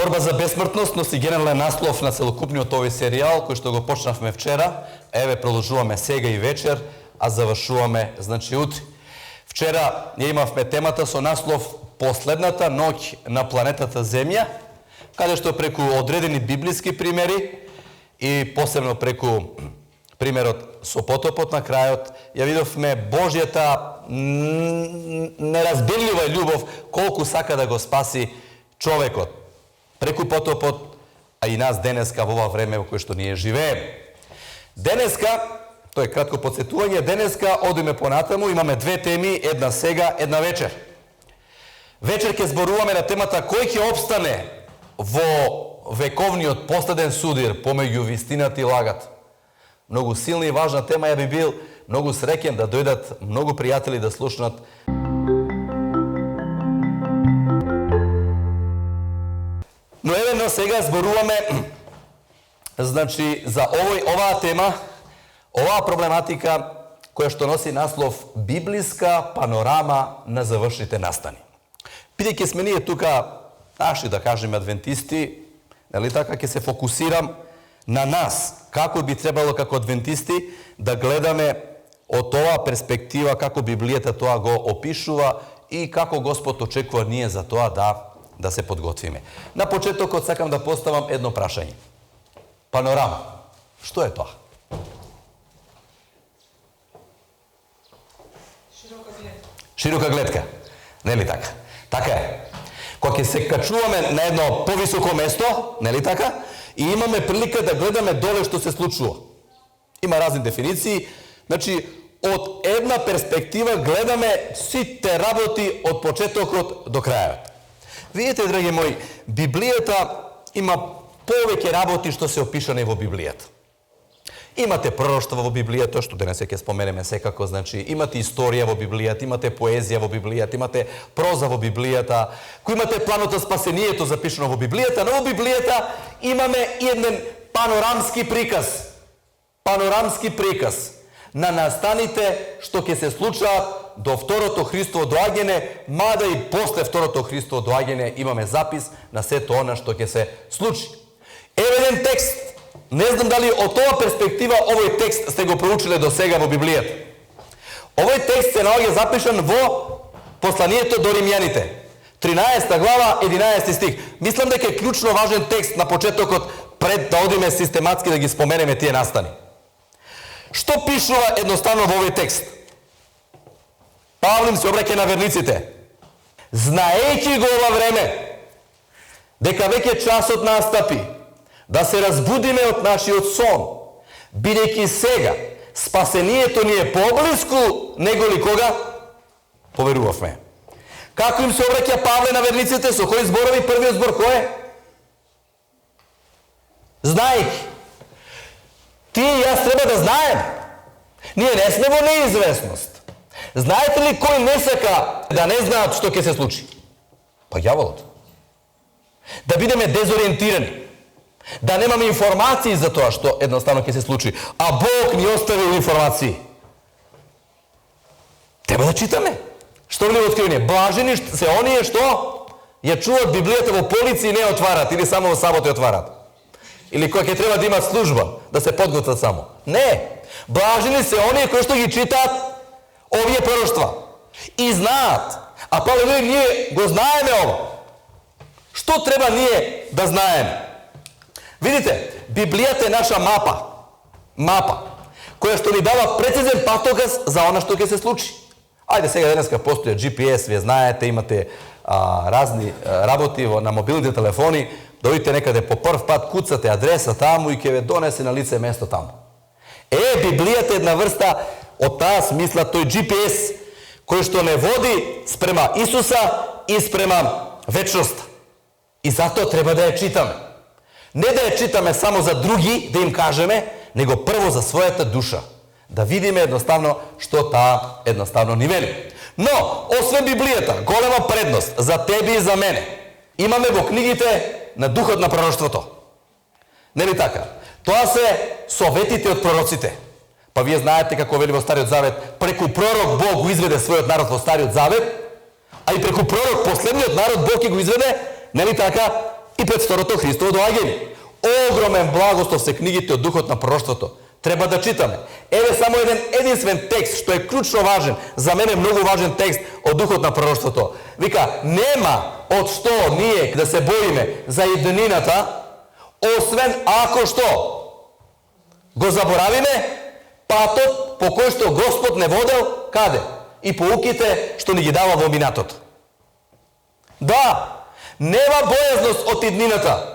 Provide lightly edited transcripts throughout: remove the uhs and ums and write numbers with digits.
Борба за бесмртност носи генерален наслов на целокупниот овој серијал кој што го почнавме вчера, еве продолжуваме сега и вечер, а завршуваме значи утре. Вчера ја имавме темата со наслов Последната ноќ на планетата Земја, каде што преку одредени библиски примери и посебно преку примерот со потопот на крајот, ја видовме Божјата неразбирлива љубов колку сака да го спаси човекот преку потопот, а и нас денеска во ова време во кое што ние живееме. Денеска, тоа е кратко подсетување, денеска одиме понатаму, имаме две теми, една сега, една вечер. Вечер ќе зборуваме на темата кој ќе опстане во вековниот последен судир помеѓу вистината и лагата. Многу силна и важна тема, ја би бил многу среќен да дојдат многу пријатели да слушнат. Но еве сега зборуваме значи за оваа тема, оваа проблематика која што носи наслов Библиска панорама на завршните настани. Бидејќи сме ние тука наши, да кажеме, адвентисти, нели така, ќе се фокусирам на нас, како би требало како адвентисти да гледаме од оваа перспектива, како Библијата тоа го опишува и како Господ очекува ние за тоа да се подготвиме. На почетокот сакам да поставам едно прашање. Панорама. Што е тоа? Широка гледка. Нели така? Така е. Кога ќе се качуваме на едно повисоко место, нели така? И имаме прилика да гледаме доле што се случува. Има разни дефиниции. Значи, од една перспектива гледаме сите работи од почетокот до крајот. Видите, драги мои, Библијата има повеќе работи што се опишани во Библијата. Имате пророштва во Библијата, што денес ќе споменеме секако, значи имате историја во Библијата, имате поезија во Библијата, имате проза во Библијата, кој имате планот за спасението запишано во Библијата, но во Библијата имаме еден панорамски приказ. Панорамски приказ на настаните што ќе се случаат до второто Христово доаѓање, мада и после второто Христово доаѓање имаме запис на сето она што ќе се случи. Еве еден текст. Не знам дали од оваа перспектива овој текст сте го проучиле до сега во Библијата. Овој текст се наоѓа запишан во посланието до римјаните. 13 глава, 11 стих. Мислам дека е клучно важен текст на почетокот пред да одиме систематски да ги споменеме тие настани. Што пишува едноставно во овој текст? Павле се обраќа на верниците. Знаејќи го ова време, дека веќе часот настапи, да се разбудиме од нашиот сон, бидејќи сега спасението ни е поблиску него ли кога поверувавме. Како им се обраќа Павле на верниците, со кои зборови? Првиот збор кој е? Знаејќи. Тие и јас треба да знаем. Ние не сме во неизвестност. Знаете ли кој не сака да не знаат што ќе се случи? Па ѓаволот. Да бидеме дезориентирани. Да немаме информации за тоа што едноставно ќе се случи. А Бог ни оставил информации. Треба да читаме. Што вели откривање? Блажени се оние што ја чуваат Библијата во полици и не отварат, или само во сабота ја отварат. Или кој ќе треба да имат служба, да се подготват само. Не. Блажени се оние кои што ги читаат овие пророштва. И знаат. А Павле вели, ние го знаеме ова. Што треба ние да знаеме? Видите, Библијата е наша мапа. Мапа. Која што ни дава прецизен патоказ за она што ќе се случи. Ајде сега денеска постоја GPS, вие знаете, имате разни работи на мобилните телефони, дојдете некаде по прв пат, куцате адреса таму и ќе ве донесе на лице место таму. Библијата е една врста од таа смисла тој GPS кој што не води спрема Исуса и спрема вечноста. И затоа треба да ја читаме. Не да ја читаме само за други, да им кажеме, него прво за својата душа. Да видиме едноставно што таа едноставно ни вели. Но, освен Библијата, голема предност за тебе и за мене, имаме во книгите на духот на пророштвото. Нели така? Тоа се советите од пророците. Па вие знаете како вели во Стариот Завет, преку пророк Бог го изведе својот народ во Стариот Завет, а и преку пророк последниот народ Бог ќе го изведе, нели така, и пред второто Христово доаѓање. Огромен благослов се книгите од Духот на пророштвото. Треба да читаме. Еве само единствен текст, што е клучно важен, за мене многу важен текст од Духот на пророштвото. Вика, нема од што ние да се боиме за иднината, освен ако што го заборавиме патот по кој што Господ не водел каде? И поуките што ни ги дава во минатото. Да, нема бојазност од иднината,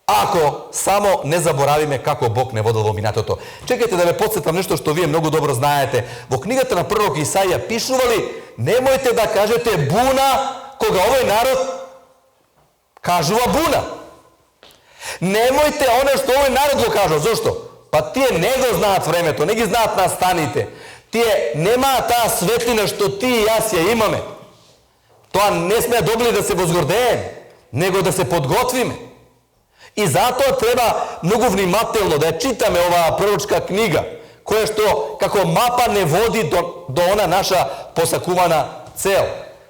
ако само не заборавиме како Бог не водел во минатото. Чекайте да ве подсетам нешто што вие многу добро знаете. Во книгата на пророк Исаија пишували, немојте да кажете буна кога овој народ кажува буна. Немојте оно што овој народ го кажува. Зошто? Па тие не го знаат времето, не ги знаат настаните. Тие немаат таа светлина што ти и јас ја имаме. Тоа не сме добили да се возгордееме, него да се подготвиме. И затоа треба многу внимателно да ја читаме оваа пророчка книга, која што како мапа не води до она наша посакувана цел.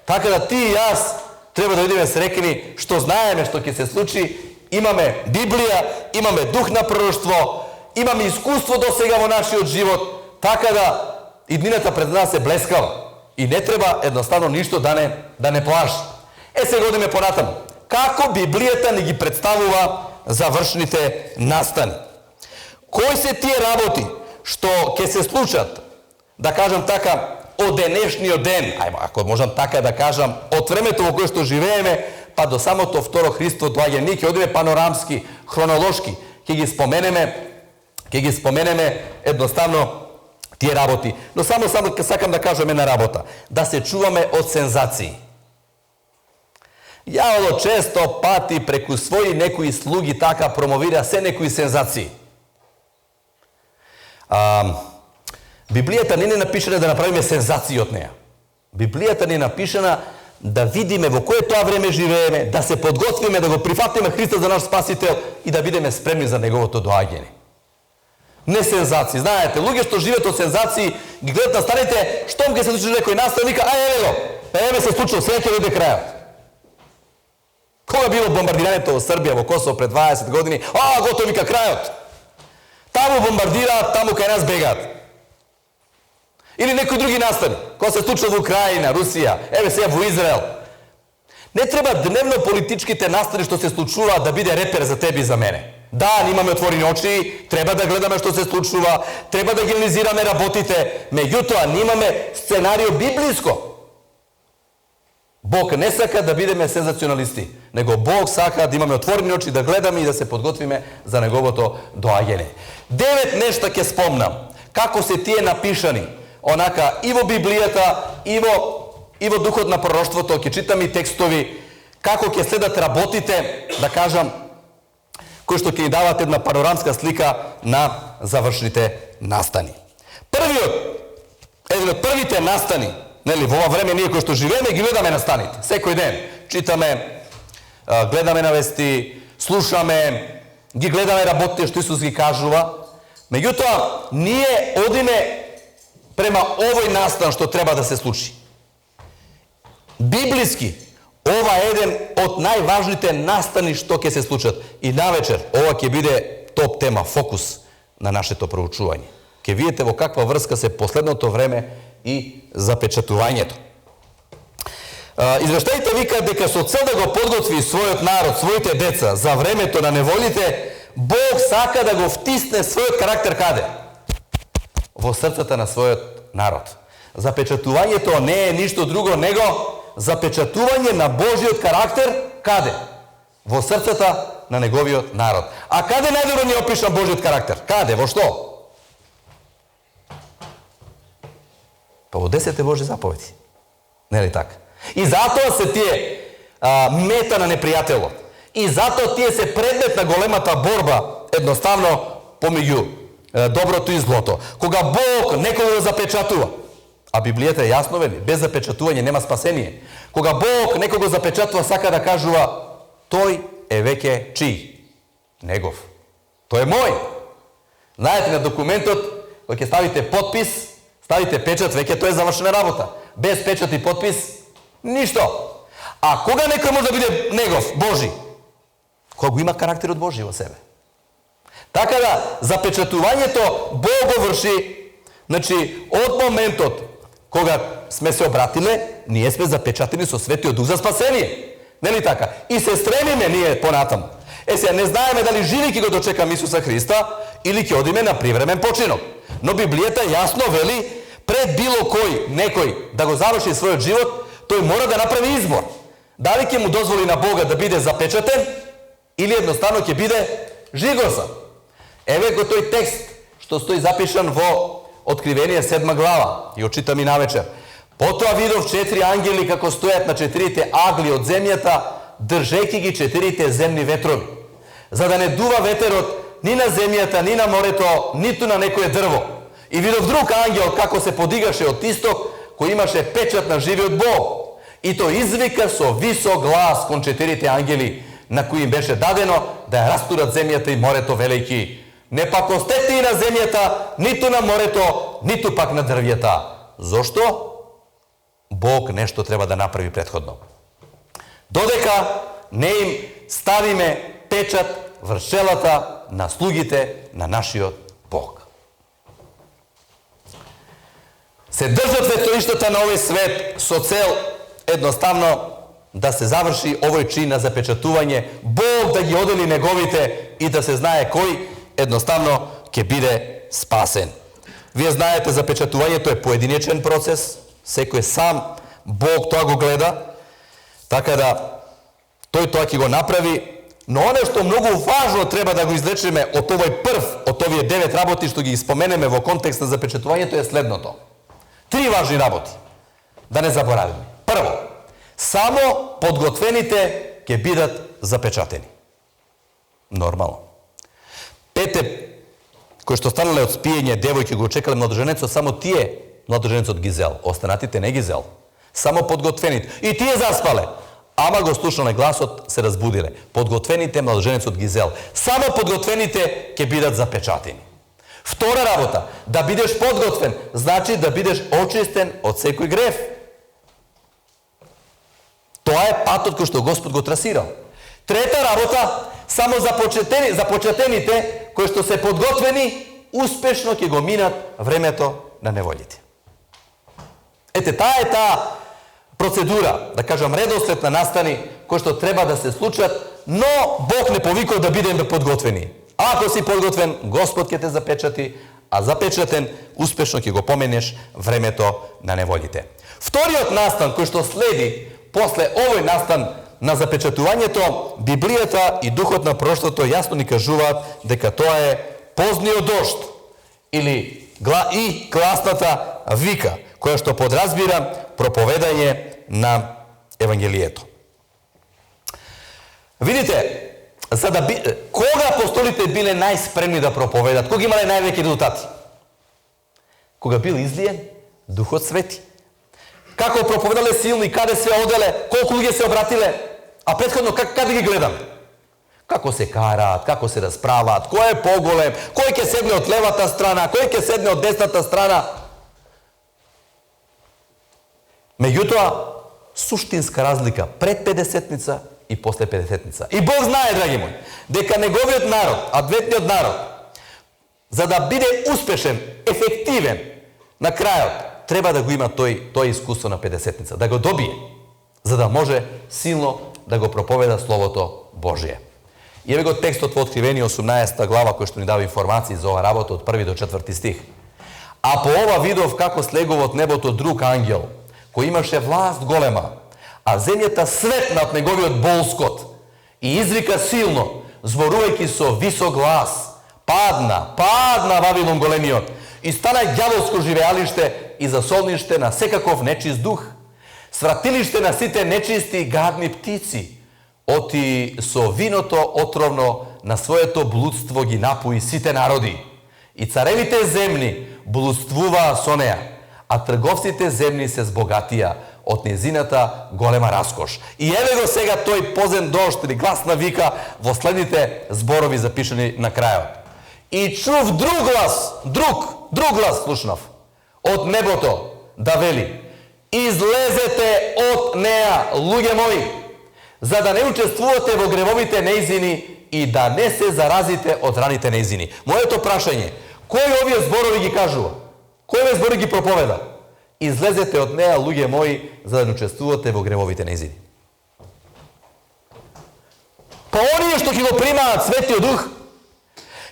Така да ти и јас треба да бидеме среќни што знаеме што ќе се случи, имаме Библија, имаме дух на пророштво, имаме искуство до сега во нашиот живот, така да иднината пред нас е блескава и не треба едноставно ништо да не плаши. Сега одиме понатаму. Како Библијата ни ги представува завршните настани? Кои се тие работи што ќе се случат, да кажам така, од денешниот ден, ако можам така да кажам, од времето во кое што живееме, па до самото второ Христово доаѓање? Ние ќе одиме панорамски, хронолошки, ќе ги споменеме едноставно тие работи. Но само сакам да кажам една работа. Да се чуваме од сензации. Јаволот често пати преку своји некои слуги така промовира се некои сензации. Библијата не е напишана да направиме сензации од неја. Библијата не е напишана да видиме во кое тоа време живееме, да се подготвиме, да го прифатиме Христа за наш Спасител и да бидеме спремни за неговото доаѓање. Не сензации. Знаете, луѓе што живеат од сензации, ги гледат на старите, штом ќе се случи некој настан, вика, еве го, еве се случило, сега ќе биде крајот. Кога било бомбардирањето во Србија, во Косово пред 20 години, готово, вика, крајот. Таму бомбардираат, таму кај нас бегаат. Или некои други настани, кога се случува во Украина, Русија, еве сега во Израел. Не треба дневно политичките настани што се случуваат да биде репер за тебе и за мене. Да, имаме отворени очи, треба да гледаме што се случува, треба да ги анализираме работите, меѓутоа имаме сценарио библиско. Бог не сака да бидеме сензационалисти, него Бог сака да имаме отворени очи, да гледаме и да се подготвиме за неговото доаѓање. 9 нешта ќе спомнам, како се тие напишани, онака и во Библијата, и во духот на пророштвото, ќе читаме и текстови, како ќе следат работите, да кажам, кои што ќе ни дават една панорамска слика на завршните настани. Еден од првите настани, нели, во ова време ние кои што живееме, ги гледаме настаните. Секој ден читаме, гледаме на вести, слушаме, ги гледаме работите што Исус ги кажува. Меѓутоа, ние одиме према овој настан што треба да се случи. Библиски, ова е еден од најважните настани што ќе се случат. И навечер, ова ќе биде топ тема, фокус на нашето проучување. Ќе видите во каква врска се последното време и запечатувањето. Извештаите викаат дека со цел да го подготви својот народ, своите деца за времето на неволите, Бог сака да го втисне својот карактер каде? Во срцата на својот народ. Запечатувањето не е ништо друго него запечатување на Божиот карактер каде? Во срцата на неговиот народ. А каде најдобро ни опишан Божиот карактер? Каде? Во што? Па во 10 Божи заповеди. Не ли така? И затоа се тие мета на непријателот. И затоа тие се предмет на големата борба, едноставно, помеѓу доброто и злото. Кога Бог некого го запечатува, а Библијата е јасно вели, без запечатување нема спасение. Кога Бог некого запечатува, сака да кажува, тој е веќе чий? Негов. Тој е мој. Знаете, на документот, кога ќе ставите подпис, ставите печат, веќе тоа е завршена работа. Без печат и подпис, ништо. A кога некој може да биде негов, Божи? Кога го има карактер од Божи во себе. Така да, запечатувањето Бог го врши, значи, од моментот кога сме се обратиле, ние сме запечатени со Светиот Дух за спасение. Нели така? И се стремиме ние понатаму. Сега не знаеме дали живи ќе го дочекаме Исуса Христа или ќе одиме на привремен починок. Но Библијата јасно вели, пред било кој, некој да го заврши својот живот, тој мора да направи избор. Дали ќе му дозволи на Бога да биде запечатен или едноставно ќе биде жигосан. Еве го тој текст што стои запишан во Откривение 7 глава и очитам и навечер. Потоа видов 4 ангели како стојат на 4 агли од земјата, држејќи ги 4 земни ветрови, за да не дува ветерот ни на земјата, ни на морето, ниту на некое дрво. И видов друг ангел како се подигаше од исток, кој имаше печат на живиот Бог. И тој извика со висок глас кон 4 ангели, на кои им беше дадено да ја растурат земјата и морето, велејќи: не пакостете и на земјата, ниту на морето, ниту пак на дрвјата. Зошто? Бог нешто треба да направи претходно. Додека не им ставиме печат врз челата на слугите на нашиот Бог. Се држат ветроиштата на овој свет со цел едноставно да се заврши овој чин на запечатување, Бог да ги одели неговите и да се знае кој едноставно ќе биде спасен. Вие знаете, запечатувањето е поединечен процес, секој сам Бог тоа го гледа, така да тој тоа ќе го направи, но оно што многу важно треба да го извлечеме од овој прв, од овие 9 работи што ги споменеме во контекст на запечатувањето е следното. 3 важни работи, да не заборавиме. Прво, само подготвените ќе бидат запечатени. Нормално. 5 кои што станале од спиење, девојки го чекале младоженецот, само тие младоженецот ги зел, останатите не ги зел. Само подготвените. И тие заспале. Ама го слушнале гласот, се разбудиле. Подготвените младоженецот ги зел. Само подготвените ќе бидат запечатени. Втора работа, да бидеш подготвен, значи да бидеш очистен од секој грев. Тоа е патот кој што Господ го трасирал. Трета работа, само започетените кои што се подготвени, успешно ќе го минат времето на неволите. Ете, таа е таа процедура, да кажам редослед на настани, кои што треба да се случат, но Бог не повикува да бидеме подготвени. Ако си подготвен, Господ ќе те запечати, а запечатен, успешно ќе го поменеш времето на неволите. Вториот настан кој што следи после овој настан на запечатувањето, Библијата и Духот на пророштвото јасно ни кажуваат дека тоа е позниот дожд или гласната вика, која што подразбира проповедање на Евангелието. Видите, кога апостолите биле најспремни да проповедат, кога имале највеќе резултати? Кога бил излиен Духот Свети. Како проповедале силни, каде се оделе, колку луѓе се обратиле, а претходно каде ги гледаме? Како се караат, како се расправаат, кој е поголем, кој ќе седне од левата страна, кој ќе седне од десната страна. Меѓутоа, суштинска разлика пред 50-ница и после 50-ница. И Бог знае, драги мои, дека неговиот народ, адвентниот народ, за да биде успешен, ефективен на крајот, треба да го има тој искуство на 50-ница, да го добие, за да може силно да го проповеда Словото Божие. И еве го текстот во Откривение 18 глава, кој што ни дава информации за оваа работа од 1 до 4 стих. А по ова видов како слегува од небото друг ангел, кој имаше власт голема, а земјата светна од неговиот болскот, и извика силно, зборувајќи со висок глас: падна Вавилон големиот, и стана ѓаволско живеалиште и засолниште на секаков нечист дух, свратилиште на сите нечисти и гадни птици, оти со виното отровно на своето блудство ги напои сите народи. И царевите земни блудствуваа со неа, а трговците земни се збогатија од незината голема раскош. И еве го сега тој позен дожд или гласна вика во следните зборови запишани на крајот. И чув друг глас слушнав од небото да вели: Излезете од неа, луѓе мои, за да не учествувате во гревовите неизини и да не се заразите од раните неизини. Моето прашање, кој овие зборови ги кажува? Кој овие зборови ги проповеда? Излезете од неа, луѓе мои, за да не учествувате во гревовите неизини. Па оние што ќе го примаат Светиот Дух,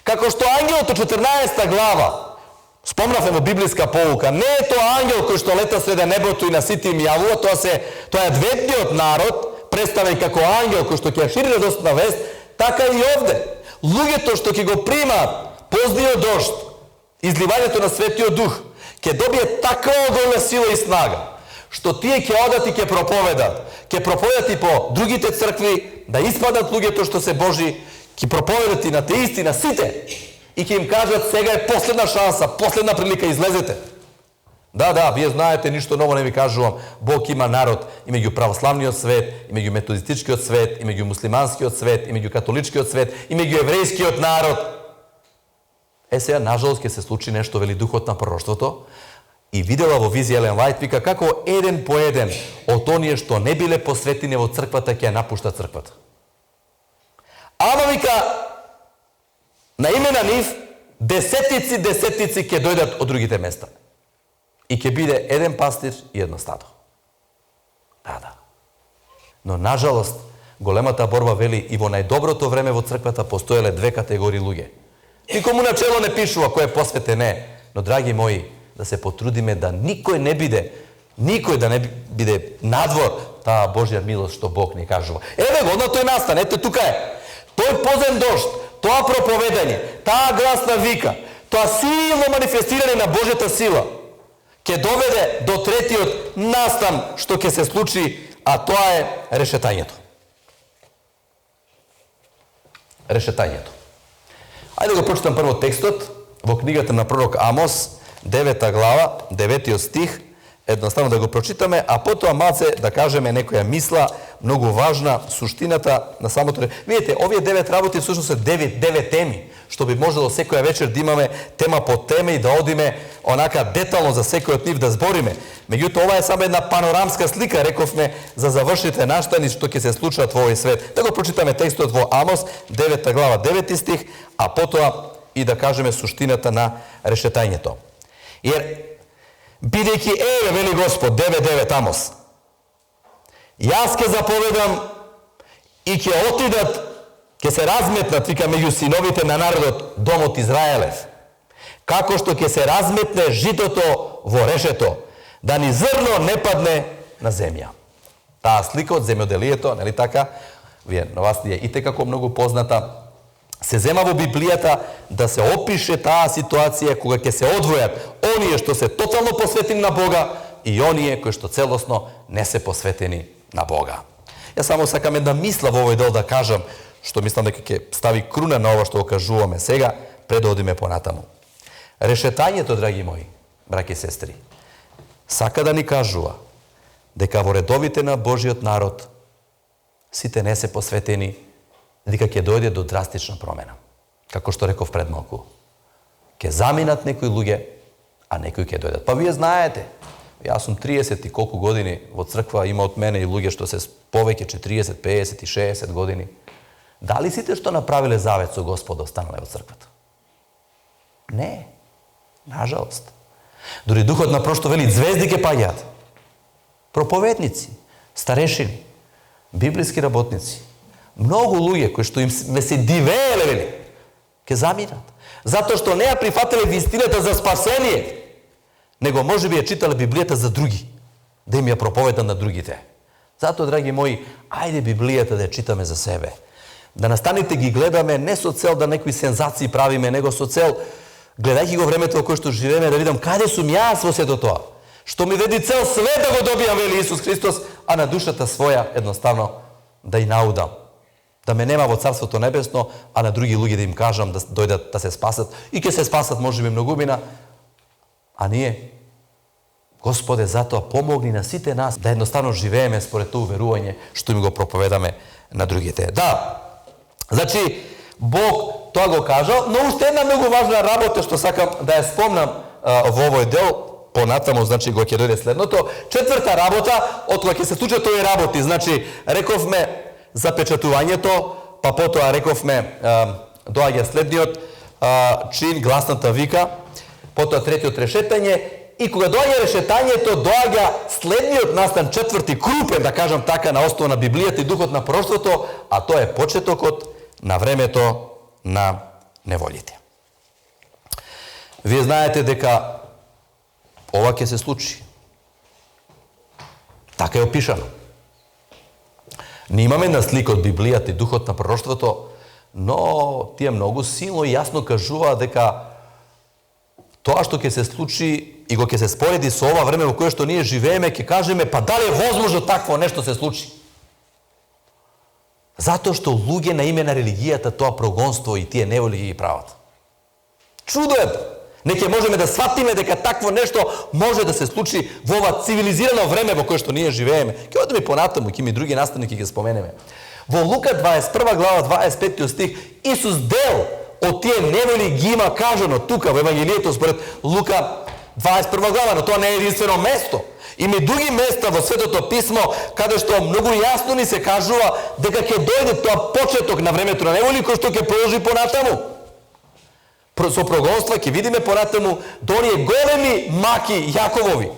како што ангелот од 14 глава, спомнавме во библиска поука, не е тоа ангел кој што лета среде небото и на сите им јавува, тоа е адвентниот народ, представен како ангел кој што ќе шири радосна вест, така и овде. Луѓето што ќе го примаат позниот дожд, изливањето на Светиот Дух, ќе добие таква огромна сила и снага, што тие ќе одат и ќе проповедат и по другите цркви, да испадат луѓето што се Божи, ќе проповедат и на теисти, на сите, и ќе им кажат, сега е последна шанса, последна прилика, излезете. Да, вие знаете, ништо ново не ви кажувам. Бог има народ, и меѓу православниот свет, и меѓу методистичкиот свет, и меѓу муслиманскиот свет, и меѓу католичкиот свет, и меѓу еврејскиот народ. Сега, нажалост, ќе се случи нешто, вели духот на пророштвото, и видела во визија Елен Вајт, вика како еден по еден од оние што не биле посветени во црквата ќе напушта црквата. Ама вика, на име на нив, десетици ќе дојдат од другите места. И ќе биде еден пастир и едно стадо. Да. Но, нажалост, големата борба вели и во најдоброто време во црквата постоеле две категории луѓе. Никому начело не пишува кој е посветен, не. Но, драги мои, да се потрудиме да никој да не биде надвор таа Божја милост што Бог ни кажува. Еве го, одно тој настан, ете тука е. Тој позен дожд, тоа проповедање, таа гласна вика, тоа силно манифестирање на Божјата сила ќе доведе до третиот настан што ќе се случи, а тоа е решетањето. Решетањето. Ајде да го прочитам прво текстот во книгата на пророк Амос, 9 глава, 9 стих, едноставно да го прочитаме, а потоа малце да кажеме некоја мисла, многу важна, суштината на самото... Видите, овие 9 работи всушност се 9 теми, што би можело секоја вечер да имаме тема по тема и да одиме онака детално за секој од нив да збориме. Меѓутоа, ова е само една панорамска слика, рековме, за завршите наштани што ќе се случат во овој свет. Да го прочитаме текстот во Амос, 9 глава, 9 стих, а потоа и да кажеме суштината на решетањето. Jer, бидејќи вели Господ, 9.9 Амос, јас ќе заповедам и ќе отидат, ќе се разметнат, вика, меѓу синовите на народот, домот Израелев, како што ќе се разметне житото во решето, да ни зрно не падне на земја. Таа слика од земјоделието, нели така, вие на вас е и како многу позната, се зема во Библијата да се опише таа ситуација кога ќе се одвојат оние што се тотално посветени на Бога и оние кои што целосно не се посветени на Бога. Јас само сакам една мисла во овој дел да кажам, што мислам дека ќе стави круна на ова што го кажуваме сега, пред да одиме понатаму. Решетањето, драги мои, браќи и сестри, сака да ни кажува дека во редовите на Божиот народ сите не се посветени, дека ќе дојде до драстична промена. Како што реков пред малку. Ќе заминат некои луѓе, а некои ќе дојдат. Па вие знаете, јас сум 30 и колку години во црква, има од мене и луѓе што се повеќе 40, 50 и 60 години. Дали сите што направиле завет со Господ останале во црквата? Не. Нажалост. Дори духот на прошто вели, звезди ќе паѓаат. Проповедници, старешини, библиски работници, многу луѓе кои што им се дивееле, вели, ќе заминат. Затоа што не ја прифатиле вистината за спасение, него може би ја читале Библијата за други, да им ја проповеда на другите. Затоа, драги мои, ајде Библијата да ја читаме за себе. Да настаните ги гледаме не со цел да некои сензации правиме, него со цел, гледајќи го времето во кое што живееме, да видам каде сум јас во сето тоа. Што ми веди цел свет да го добијам, вели Исус Христос, а на душата своја едноставно да и наудам. Да ме нема во Царството Небесно, а на други луѓе да им кажам да дојдат да се спасат. И ќе се спасат можеби многумина, а ние, Господе, затоа помогни на сите нас да едноставно живееме според тоа уверување што ми го проповедаме на другите. Да, значи, Бог тоа го кажал, но уште една многу важна работа што сакам да ја спомнам во овој дел, понатамо, значи го ќе дојде следното. Четврта работа, од кога ќе се случат овие работи, значи рековме запечатувањето, па потоа рековме доаѓа следниот чин, гласната вика, потоа третиот решетање, и кога доаѓа решетањето, доаѓа следниот настан, четврти, крупен, да кажам така, на основа на Библијата и духот на пророштвото, а тоа е почетокот на времето на неволите. Вие знаете дека ова ќе се случи. Така е опишано. Не имаме на слика од Библијата и духот на пророштвото, но тие многу силно и јасно кажуваат дека тоа што ќе се случи и го ќе се спореди со ова време во кое што ние живееме, ќе кажеме, па дали е возможно такво нешто се случи? Затоа што луѓе на име на религијата тоа прогонство и тие неволи ги прават. Чудо е! Не ќе можеме да сватиме дека такво нешто може да се случи во ова цивилизирано време во кое што ние живееме. Ќе одиме понатаму, ќе ми други настани ќе ги споменеме. Во Лука 21 глава 25 стих, Исус дел од тие неволи ги има кажано тука во Евангелието според Лука 21 глава, но тоа не е единствено место. Има и други места во Светото писмо каде што многу јасно ни се кажува дека ќе дојде тоа почеток на времето на неволи кој што ќе продолжи понатаму. Со прогонства ќе видиме понатаму до оние големи маки Јаковови,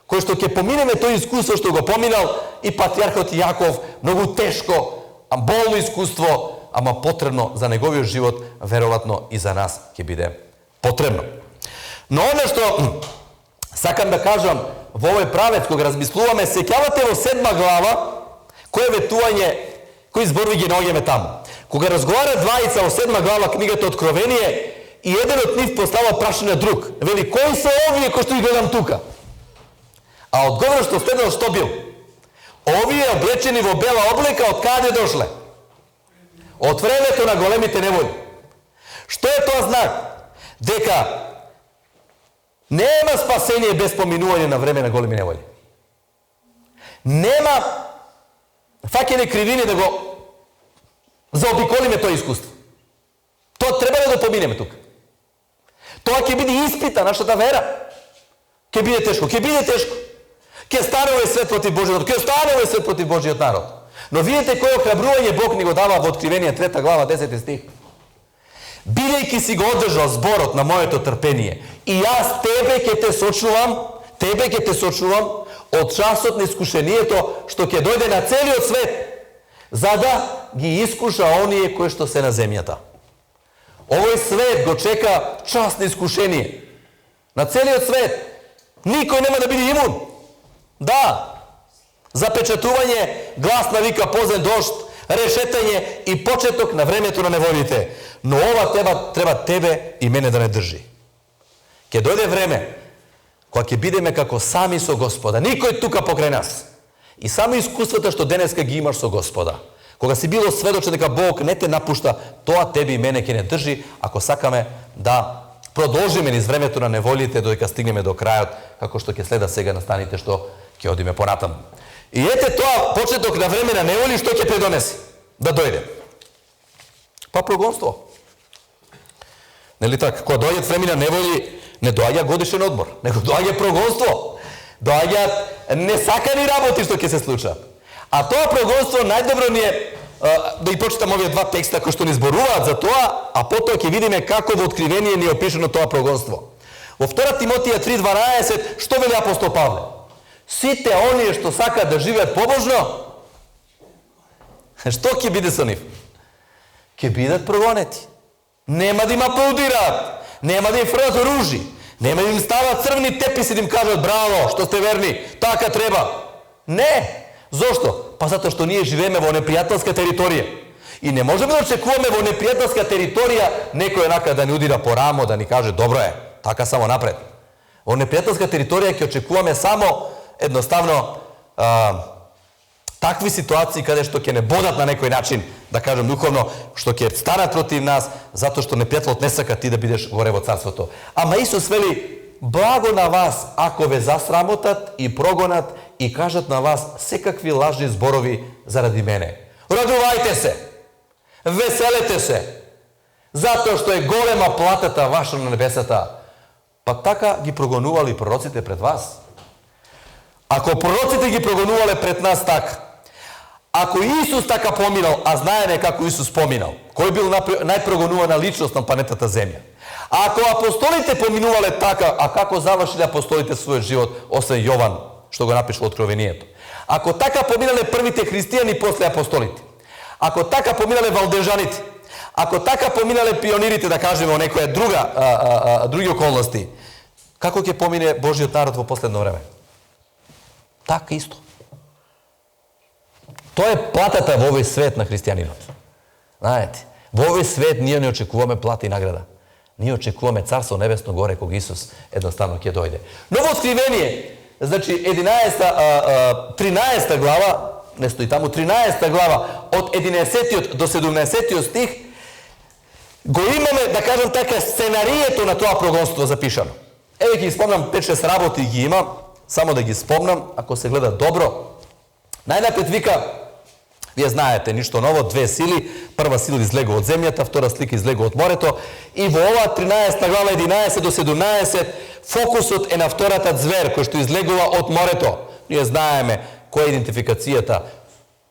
кои што ќе поминеме тој искуство што го поминал и патриархот Јаков, многу тешко, болно искуство, ама потребно за неговиот живот, веројатно и за нас ќе биде потребно. Но оно што сакам да кажам во овој правец, кога размислуваме, сеќавате во 7 глава, кое ветување, кои зборови ги наоѓаме таму. Кога разговара двајца во 7 глава книгата Откровение, и еден од нив поставува прашање на друг. Вели, кои се овие кои што ги гледам тука? А одговорот што следно што бил? Овие облечени во бела облека, од каде дошле? Од времето на големите неволи. Што е тоа знак? Дека нема спасение без поминување на време на големи неволи. Нема фаќање кривини да го заобиколиме тоа искуство. Тоа треба да го поминеме тука. Тоа ќе биде испита нашата вера. Ќе биде тешко, ќе биде тешко. Ќе стане овој свет против Божиот народ, ќе стане овој свет против Божиот народ. Но видите кој охрабрување Бог ни го дава во Откровение 3 глава 10 стих. Бидејќи си го одржал зборот на моето трпение, и јас тебе ќе те сочувам од часот на искушението што ќе дојде на целиот свет, за да ги искуша оние кои што се на земјата. Овој свет го чека час на искушение. На целиот свет. Никој нема да биде имун. Да. Запечатување, гласна вика, позен дожд, решетање и почеток на времето на неволите. Но ова треба тебе и мене да не држи. Ќе дојде време кога ќе бидеме како сами со Господа. Никој тука покрај нас. И само искуствата што денеска ги имаш со Господа. Кога си било сведочен дека Бог не те напушта, тоа тебе и мене ќе не држи, ако сакаме да продолжиме низ времето на неволите додека стигнеме до крајот, како што ќе следа сега настаните што ќе одиме понатаму. И ете тоа почеток на време на неволи што ќе предонеси да дојде. Па прогонство. Нели така? Кога доаѓаат време на неволи, не доаѓа годишен одмор, него доаѓа прогонство. Доаѓаат несакани работи што ќе се случат. А тоа прогонство најдобро ни е да и прочитам овие два текста кои што ни зборуваат за тоа, а потоа ќе видиме како во Откровение ни е опишано тоа прогонство. Во 2 Тимотија 3:12 што вели апостол Павле? Сите оние што сакаат да живеат побожно, што ќе биде со нив? Ќе бидат прогонети. Нема да им аплаудираат, нема да им фрлат ружи, нема да им стават црвени теписи да им кажат браво, што сте верни, така треба. Не. Зошто? Па затоа што ние живееме во непријателска територија. И не можеме да очекуваме во непријателска територија некој онака да ни удира по рамо, да ни каже добро е, така само напред. Во непријателска територија ќе очекуваме само едноставно такви ситуации каде што ќе не бодат на некој начин, да кажем духовно, што ќе станат против нас, затоа што непријателот не сака ти да бидеш горе во царството. Ама Исус вели, благо на вас ако ве засрамотат и прогонат и кажат на вас секакви лажни зборови заради мене. Радувајте се, веселете се, затоа што е голема платата ваша на небесата. Па така ги прогонували пророците пред вас. Ако пророците ги прогонувале пред нас така, ако Исус така поминал, а знаеме како Исус поминал, кој бил најпрогонувана личност на планетата Земја? А ако апостолите поминувале така, а како завршиле апостолите својот живот, освен Јован, што го напишал Откровението? Ако така поминале првите христијани после апостолите, ако така поминале валдежаните, ако така поминале пионирите, да кажеме, о некоја други околности, како ќе помине Божиот народ во последно време? Така исто. Тоа е платата во овој свет на христијанинот. Знаете, во овој свет ние не очекуваме плата и награда. Ние очекуваме Царство небесно горе кога Исус едноставно ќе дојде. Но во Откровение, значи 13 глава, не стои таму, 13 глава, од 11 до 17 стих, го имаме, да кажам така, сценарието на тоа прогонство запишано. Еве ќе спомнам 5-6 работи ги има, само да ги спомнам, ако се гледа добро. Најнапред вика, вие знаете, ништо ново, две сили, прва сила излегува од земјата, втора слика излегува од морето, и во оваа 13 глава 11 до 17 фокусот е на втората звер кој што излегува од морето. Ние знаеме која е идентификацијата,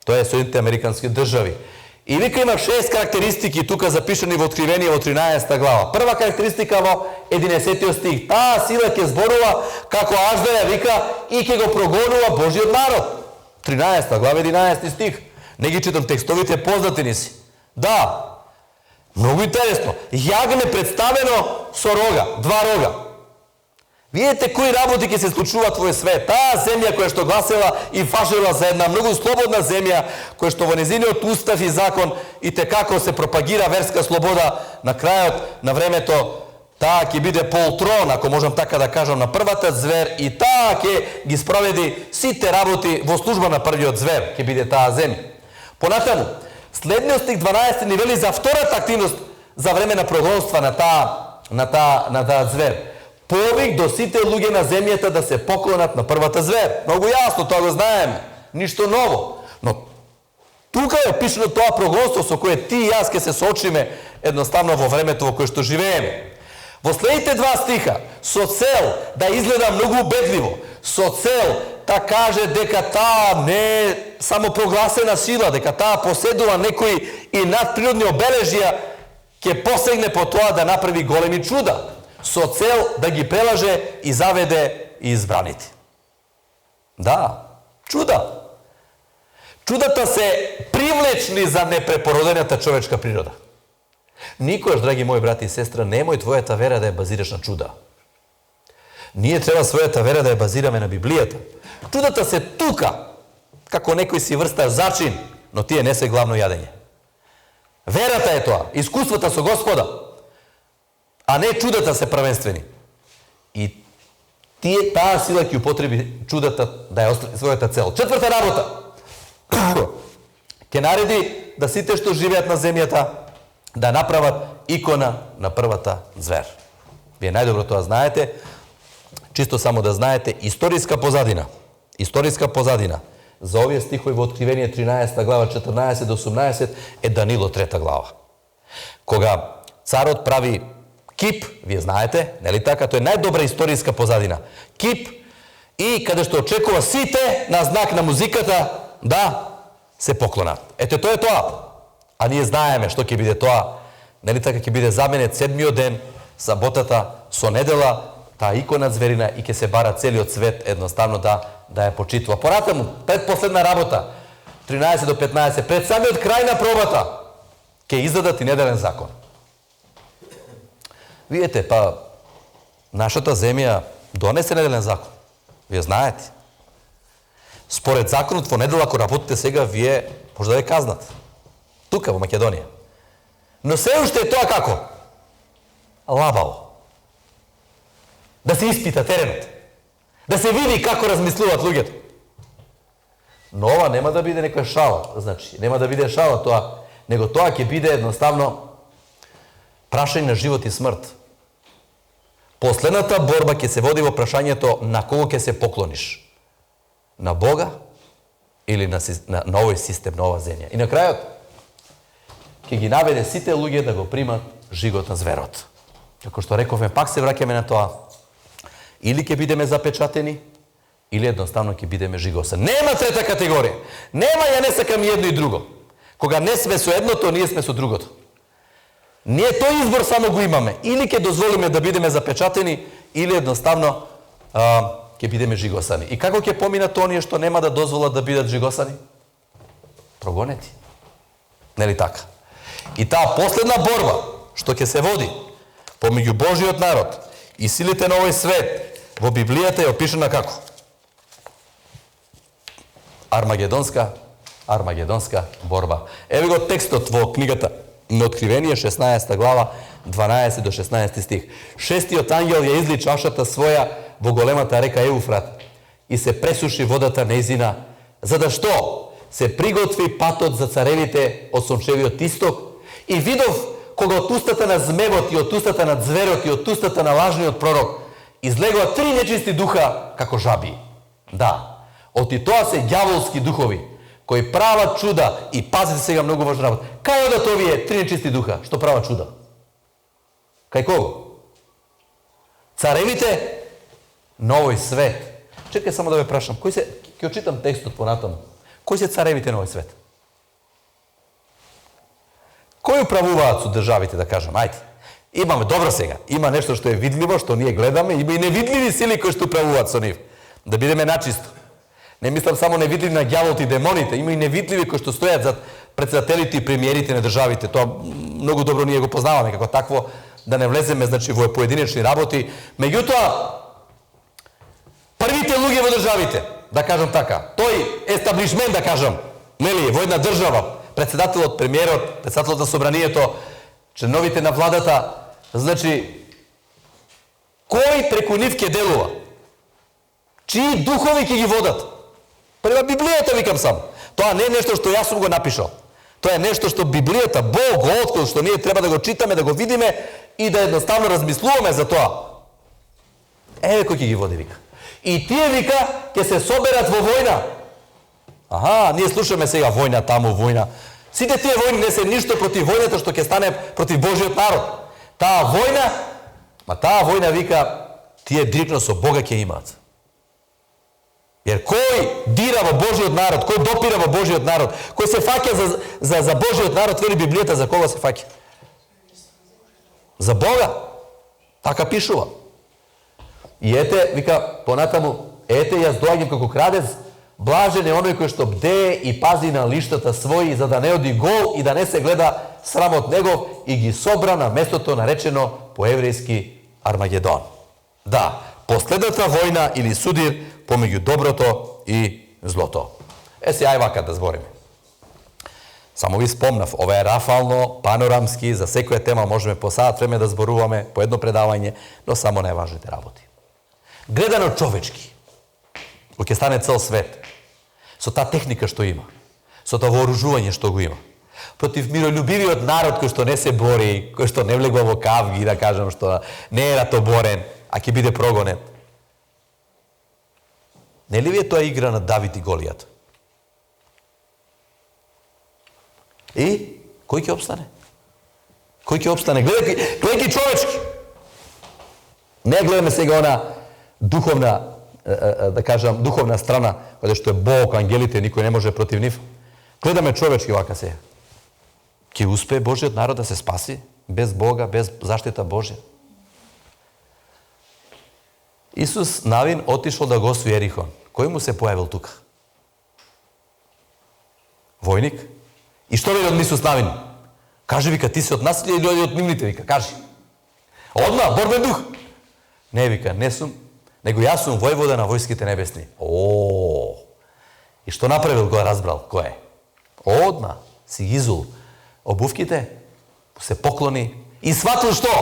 тоа е Соединените американски држави. И вика има 6 карактеристики тука запишани во Откровение во 13 глава. Прва карактеристика во 11 стих. Таа сила ќе зборува како аждаја, вика, и ќе го прогонува Божиот народ. 13 глава 11 стих. Не ги читам текстовите, познати ни си. Да, многу интересно. Јагне представено со рога, два рога. Видите кои работи ќе се случуваат во свет. Таа земја која што гласела и важела за една многу слободна земја, која што во незиниот устав и закон и како се пропагира верска слобода, на крајот на времето таа ќе биде полтрон, ако можам така да кажам, на првата звер, и таа ќе ги спроведи сите работи во служба на првиот звер, ќе биде таа земја. Понатаму, следниот стих 12 ни вели за втората активност за време на прогонства на таа звер. Повик до сите луѓе на земјата да се поклонат на првата звер. Многу јасно, тоа го знаеме. Ништо ново. Но тука е опишано тоа прогонство со кое ти и јас ќе се соочиме едноставно во времето во кое што живееме. Во следните два стиха, со цел да изгледа многу убедливо, со цел да каже дека таа не е само прогласена сила, дека таа поседува некои и надприродни обележја, ќе посегне по тоа да направи големи чуда, со цел да ги прелаже и заведе и избраните. Да, чуда. Чудата се привлечни за непрепородената човечка природа. Никојаш, драги мои брати и сестра, немој твојата вера да ја базираш на чуда. Ние треба својата вера да ја базираме на Библијата. Чудата се тука, како некој си врста зачин, но тие не се главно јадење. Верата е тоа, искуствата со Господа, а не чудата се првенствени. И таа сила ќе употреби чудата да ја остvari својата цел. Четврта работа. Ќе нареди да сите што живеат на земјата да направат икона на првата звер. Вие најдобро тоа знаете, чисто само да знаете, историска позадина за овие стихови во Откровение 13 глава 14 до 18 е Данило 3 глава. Кога царот прави кип, вие знаете, нели така, тоа е најдобра историска позадина. Кип и каде што очекува сите на знак на музиката да се поклонат. Ете тоа е тоа. А ние знаеме што ќе биде тоа. Нели така ќе биде заменет седмиот ден, саботата со недела, таа икона зверина и ќе се бара целиот свет едноставно да ја почитува. Понатаму, предпоследна работа, 13 до 15, пред самиот крај на пробата, ќе издадат и неделен закон. Видите, па, нашата земја донесе неделен закон. Вие знаете. Според законот во недела, ако работите сега, вие може да ве казнат. Тука, во Македонија. Но се уште е тоа како? Лабаво. Да се испита теренот. Да се види како размислуваат луѓето. Но ова нема да биде некоја шала. Значи, нема да биде шала тоа, него тоа ќе биде едноставно прашање на живот и смрт. Последната борба ќе се води во прашањето на кого ќе се поклониш. На Бога или на овој систем, на ова земја. И на крајот ќе ги наведе сите луѓе да го примат жигот на зверот. Како што рековме, пак се враќаме на тоа, Или ќе бидеме запечатени, или едноставно ќе бидеме жигосани. Нема трета категорија. Нема ја не сакам едно и друго. Кога не сме со едното, ние сме со другото. Ние тој избор само го имаме. Или ќе дозволиме да бидеме запечатени, или едноставно ќе бидеме жигосани. И како ќе поминат оние што нема да дозволат да бидат жигосани? Прогонети. Нели така? И таа последна борба, што ќе се води помеѓу Божиот народ и силите на овој свет, во Библијата е опишана како? Армагедонска борба. Еве го текстот во книгата на Откривение, 16 глава, 12 до 16 стих. Шестиот ангел ја изли чашата своја во големата река Еуфрат и се пресуши водата нејзина, за да што? Се приготви патот за царевите од сончевиот исток и видов кога од устата на змевот и од устата на зверот и од устата на лажниот пророк излегува 3 нечисти духа како жаби. Да, оти тоа се ѓаволски духови кои прават чуда и пазите сега многу важна работа. Кај одат овие 3 нечисти духа што прават чуда? Кај кого? Царевите на овој свет. Чекај само да ве прашам, кој се, ќе очитам текстот понатаму. Кои се царевите на овој свет? Кои управуваат со државите, да кажам? Ајде. Имаме, добро сега, има нешто што е видливо, што ние гледаме, има и невидливи сили кои што управуваат со нив. Да бидеме начисто. Не мислам само невидливи на ѓаволот и демоните, има и невидливи кои што стојат зад председателите и премиерите на државите. Тоа многу добро ние го познаваме, како такво да не влеземе, значи, во поединечни работи. Меѓутоа, првите луѓе во државите, да кажам така, тој естаблишмент, да кажам, нели, во една држава, председателот, премиерот, председателот на собранието, членовите на владата, значи, кој преку нив ќе делува? Чии духови ќе ги водат? Према Библијата, викам сам. Тоа не е нешто што јас сум го напишал. Тоа е нешто што Библијата, Бог го открил, што ние треба да го читаме, да го видиме и да едноставно размислуваме за тоа. Еве кој ќе ги води, вика. И тие, вика, ќе се соберат во војна. Аха, ние слушаме сега војна таму, војна. Сите тие војни не се ништо против војната што ќе стане против Божиот народ. Таа војна, вика, тие директно со Бога ќе имаат. Jer кој дира во Божиот народ, кој допира во Божиот народ, кој се фаќа за Божиот народ, вели Библијата, за кого се фаќа? За Бога. Така пишува. И ете, вика, понатаму, ете, јас доаѓам како крадец, блажен е оној кој што бдее и пази на лиштата своји, за да не оди гол и да не се гледа срамот негов, и ги собра на местото наречено по еврејски Армагедон. Да, последната војна или судир помеѓу доброто и злото. Се, ај вака да збориме. Само ви спомнав, ова е рафално, панорамски, за секоја тема можеме по саат време да зборуваме, по едно предавање, но само најважните работи. Гледано човечки, кој ќе стане цел свет, со таа техника што има, со тоа вооружување што го има, против миролюбивиот народ кој што не се бори, кој што не влегува во кавги, да кажам, што не е ратоборен, а ќе биде прогонет. Не ли ви е тоа игра на Давид и Голијат? И кој ќе опстане? Кој ќе опстане? Гледајќи човечки. Не гледаме сега она духовна, да кажам, духовна страна, каде што е Бог, ангелите, никој не може против нив. Гледаме човечки вака сега. Ќе успее Божиот народ да се спаси без Бога, без заштита Божја? Исус Навин отишол да го освои Ерихон. Кој му се појавил тука? Војник? И што вели од Исус Навин? Кажи, вика, ти си од нас или од нивните, вика, кажи. Одма, борбен дух. Не, вика, не сум, него јас сум војвода на војските небесни. И што направил, го разбрал, кој е? Одма, си изул обувките, се поклони и сватил што?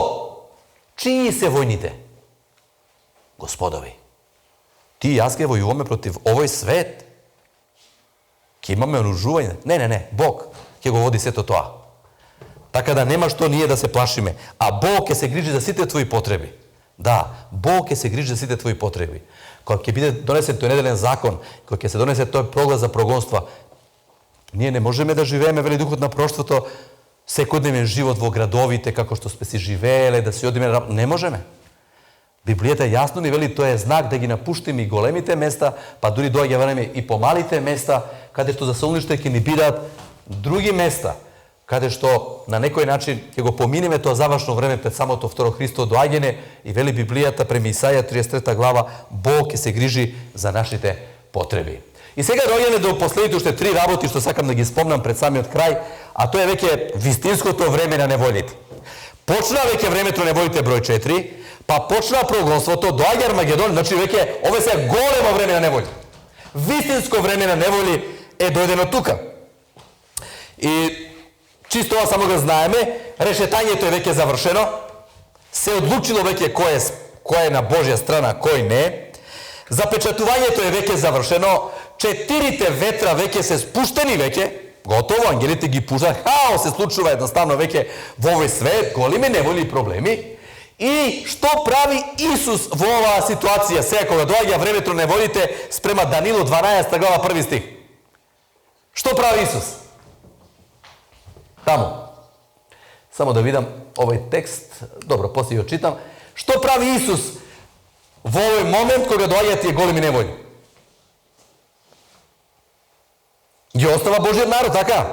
Чии се војните? Господови. Ти и јас ке војуваме против овој свет. Ке имаме оружување. Не, Бог ќе го води сето тоа. Така да нема што ние да се плашиме. А Бог ќе се грижи за сите твои потреби. Да, Бог ќе се грижи за сите твои потреби. Кога ќе биде донесен тој неделен закон, кога ќе се донесе тој проглас за прогонства, ние не можеме да живееме, вели Духот на проштвото, секојдневен живот во градовите, како што сме си живееле, да си одиме. Не можеме. Библијата јасно ни вели, тоа е знак да ги напуштиме и големите места, па дури доаѓа време и помалите места, каде што за се уништат ќе ни бидат други места, каде што на некој начин ќе го поминеме тоа завршно време пред самото второ Христово доаѓање и вели Библијата према Исаја 33 глава, Бог ќе се грижи за нашите потреби. И сега доаѓаме до последните уште 3 работи што сакам да ги спомнам пред самиот крај, а тоа е веќе вистинското време на неволите. Почна веќе времето на неволите број 4, па почна прогонството, доаѓа Армагедон, значи веќе ова се големо време на неволи. Вистинско време на неволи е дојдено тука. И чисто ова само го знаеме, решетањето е веќе завршено, се одлучило веќе кој е на Божја страна, кој не. Запечатувањето е веќе завршено, 4 ветра веќе се спуштени веќе, готово, ангелите ги пуштат, хаос се случува едноставно веќе во овој свет, големи неволи и проблеми. И што прави Исус во оваа ситуација, сега кога доаѓа времето на неволите, спрема Данило 12 глава 1 стих. Што прави Исус? Таму. Само да видам овој текст, добро, после ја читам. Што прави Исус во овој момент кога доаѓаат тие големи неволи? Ги остава Божиот народ, така?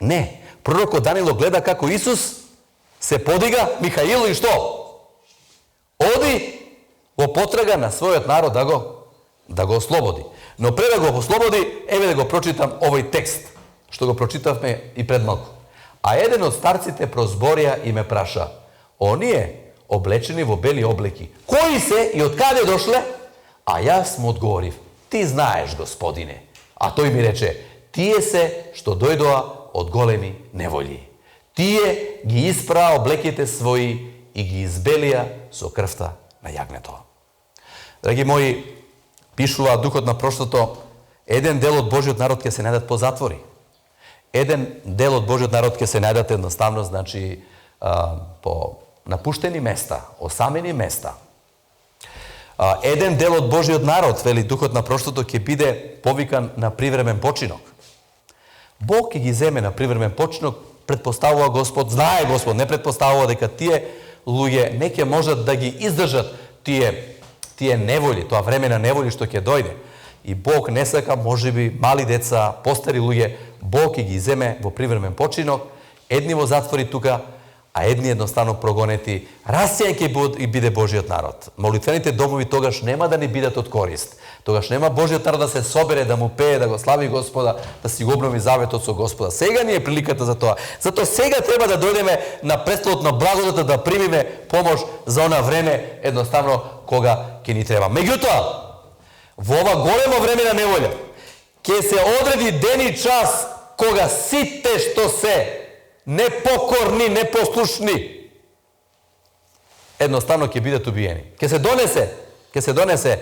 Не. Пророкот Данило гледа како Исус се подига, Михаил и што? Оди во потрага на својот народ да го ослободи. Но пред да го ослободи, еве да го прочитам овој текст, што го прочитавме и пред малку. А еден од старците прозборија и ме праша: оние облечени во бели облеки, кои се и од каде дошле? А јас му одговорив: ти знаеш, Господине. А тој ми рече: тие се што дојдоа од големи неволји. Тие ги испраа облеките своји и ги избелија со крвта на јагнето. Драги мои, пишува Духот на прошлото, еден дел од Божиот народ ќе се најдат по затвори. Еден дел од Божиот народ ќе се најдат едноставно, значи, по напуштени места, осамени места. Еден дел од Божиот народ, вели Духот на прошлото, ќе биде повикан на привремен починок. Бог ќе ги земе на привремен починок, предпоставува Господ, знае Господ, не предпоставува дека тие луѓе не ќе можат да ги издржат тие неволи, тоа време на неволи што ќе дојде. И Бог не сака, можеби, мали деца, постари луѓе, Бог ќе ги земе во привремен починок, едни во затвори тука, а едни едноставно прогонети. Расијан ќе биде Божиот народ. Молитвените домови тогаш нема да ни бидат од корист. Тогаш нема Божиот народ да се собере, да му пее, да го слави Господа, да си го обнови заветот со Господа. Сега ни е приликата за тоа. Затоа сега треба да дојдеме на престолот на благодата, да примиме помош за она време, едноставно кога ќе ни треба. Меѓутоа, во ова големо време на неволја, ќе се одреди ден и час кога сите што се непокорни, непослушни, едноставно ќе бидат убиени. Ќе се донесе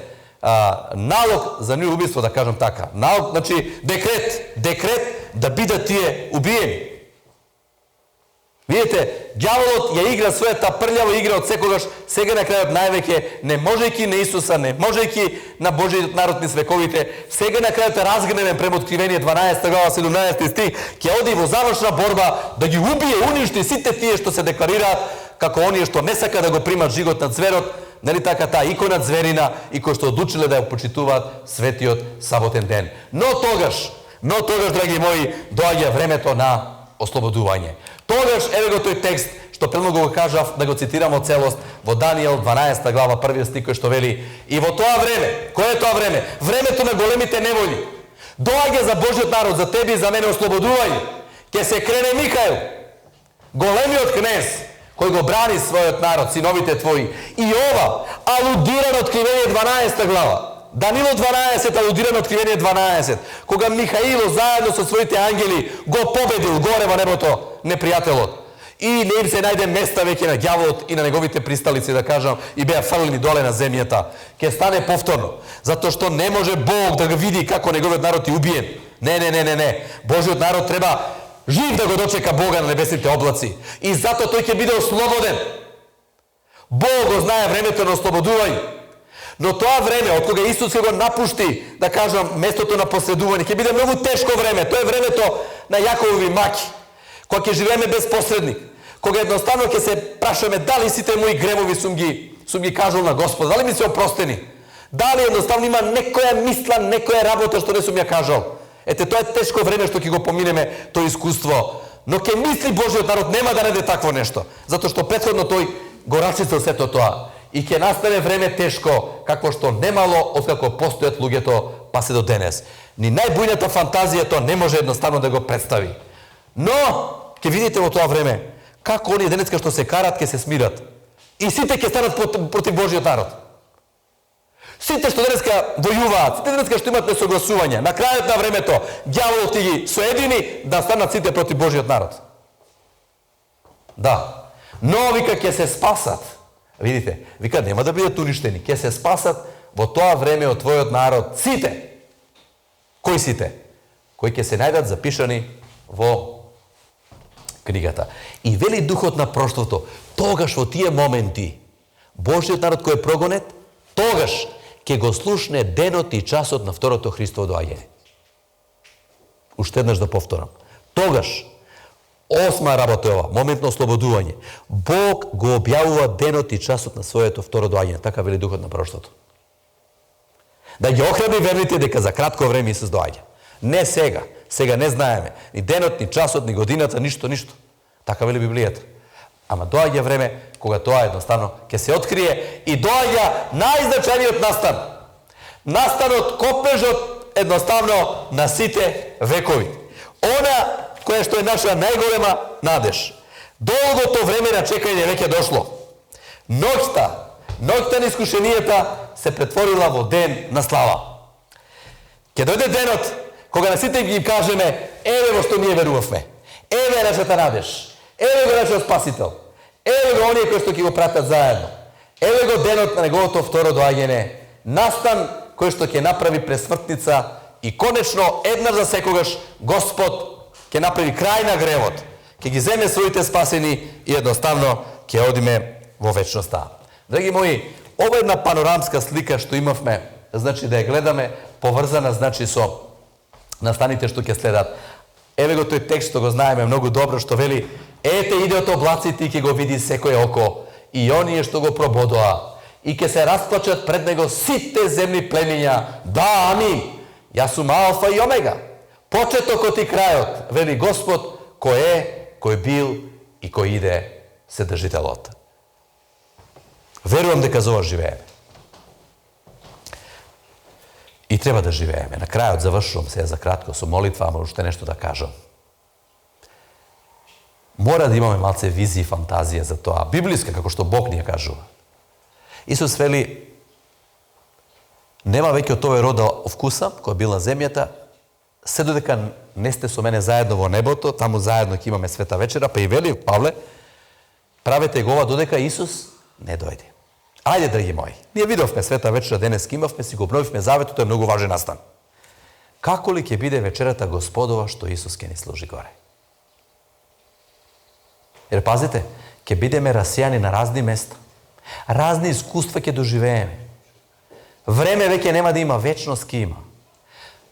налог за нив убиство, да кажам така. Налог, значи декрет да бидат тие убиени. Видите, ѓаволот ја игра својата прљава игра од секогаш, сега на крајот највеќе, не можејќи на Исуса, не можејќи на Божиот народ низ вековите, сега на крајот е разгневен према Откривение 12 глава 17 стих, ќе оди во завршна борба да ги убие, уништи сите тие што се декларираат како оние што не сака да го примат жигот на цверот, нели така, таа икона цверина и кои што одлучиле да ја почитуваат светиот саботен ден. Но тогаш, драги мои, доаѓа времето на ослободување. Тогаш, еве го тој текст, што предно го кажав, да го цитирам од целост, во Даниел 12 глава 1 стих, кој што вели: и во тоа време, кој е тоа време? Времето на големите неволи. Доаѓа за Божиот народ, за тебе и за мене ослободување. Ќе се крене Михаил, големиот кнез, кој го брани својот народ, синовите твои. И ова, алудира на Откривение 12 глава. Данило 12, алудира на Откривение 12, кога Михаило заедно со своите ангели го победил горе во небото непријателот. И не им се најде места веќе на ѓаволот и на неговите присталици, да кажам, и беа фрлени доле на земјата. Ке стане повторно, затоа што не може Бог да го види како неговиот народ е убиен. Не. Божиот народ треба жив да го дочека Бога на небесните облаци. И затоа тој ќе биде ослободен. Бог го знае времето на ослободување. Но тоа време, од кога Исус ќе го напушти, да кажам, местото на последување, ќе биде многу тешко време. Тоа е времето на Јаковови маки, кога ќе живееме без посредник, кога едноставно ќе се прашаме дали сите мои гревови сум ги su ги кажал на Господа, дали ми се опростени? Дали едноставно има некоја мисла, некоја работа што не сум ја кажал? Ете, тоа е тешко време што ќе го поминеме тоа искуство. Но ќе мисли Божиот народ нема да најде такво нешто, затоа што претходно тој го расчистил сето тоа. И ќе настане време тешко, какво што немало откако постојат луѓето па се до денес. Ни најбујната фантазија тоа не може едноставно да го представи. Но ќе видите во тоа време како оние денеска што се карат ќе се смират. И сите ќе станат против Божиот народ. Сите што денеска војуваат, сите денеска што имаат несогласување, на крајот на времето ѓаволот ги соедини да станат сите против Божиот народ. Да. Но вика ќе се спасат. Видите, вика нема да бидат уништени, ќе се спасат во тоа време од твојот народ сите. Кои сите? Кои ќе се најдат запишани во книгата. И вели духот на проштвото, тогаш во тие моменти Божиот народ кој е прогонет, тогаш ќе го слушне денот и часот на второто Христово доаѓање. Уште еднаш да повторам. Тогаш, осма работа е ова, моментно ослободување. Бог го објавува денот и часот на своето второ доаѓање, така вели духот на проштвото. Да ги охрабри верните дека за кратко време Исус доаѓа. Не сега. Сега не знаеме. Ни денот, ни часот, ни годината, ништо. Така вели Библијата. Ама доаѓа време кога тоа едноставно ќе се открие и доаѓа најзначајниот настан. Настанот, копежот едноставно на сите векови. Она која што е наша најголема надеж. Долгото време на чекање веќе дошло. Ноќта на искушенијата се претворила во ден на слава. Ќе дојде денот кога на сите ги кажеме, еве во што ние верувавме. Еве е нашата надеж. Еве го нашиот Спасител. Еве го оние кои што ќе го пратат заедно. Еве го денот на неговото второ доаѓање. Настан кој што ќе направи пресмртница и конечно еднаш за секогаш Господ ќе направи крај на гревот. Ќе ги земе своите спасени и едноставно ќе одиме во вечноста. Драги мои, ова е една панорамска слика што имавме, значи да ја гледаме поврзана значи со настаните што ќе следат. Еве го тој текст што го знаеме многу добро, што вели: ете иде од облаците и ќе го види секој око, и оние што го прободоа, и ќе се расплачат пред него сите земни племиња. Да, амин. Јас сум Алфа и Омега, почетокот и крајот, вели Господ, кој е, кој бил и кој иде, Вседржителот. Верувам дека за ова живееме. И треба да живееме. На крајот завршувам се за кратко со молитва, ама уште нешто да кажам. Мора да имаме малце визија и фантазија за тоа. Библиска, како што Бог ни ја кажува. Исус вели: нема веќе од овој род да вкусам, кој бил на земјата, се додека не сте со мене заедно во небото, таму заедно ќе имаме света вечера, па и вели Павле, правете го ова додека Исус не дојде. Ајде, драги мои, ние видовме света вечера, денес имавме, си го обновивме заветот, тоа е многу важен настан. Како ли ќе биде вечерата Господова што Исус ќе ни служи горе? Jer pazite, ќе бидеме расијани на разни места. Разни искуства ќе доживееме. Време веќе нема да има, вечност ќе има.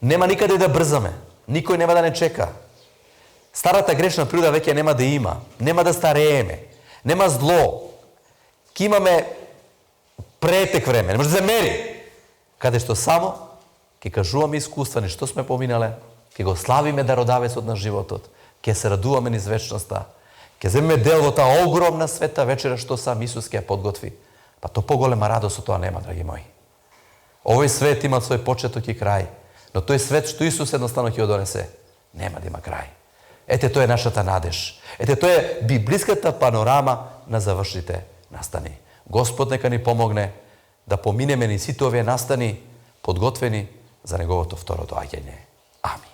Нема никаде да брзаме. Никој нема да не чека. Старата грешна природа веќе нема да има. Нема да старееме. Нема зло. Ќе имаме претек време. Не може да се мери. Каде што само ќе кажуваме искуства, нешто сме поминале, ќе го славиме дародавецот на животот, ќе се радуваме низ вечноста. Ќе земеме дел во таа огромна света вечера што сам Исус ќе ја подготви. Па то поголема радост од тоа нема, драги мои. Овој свет има свој почеток и крај, но тој свет што Исус едноставно ќе го донесе, нема да има крај. Ете, тоа е нашата надеж. Ете, тоа е библиската панорама на завршните настани. Господ нека ни помогне да поминеме ни сите овие настани подготвени за неговото второ доаѓање. Амин.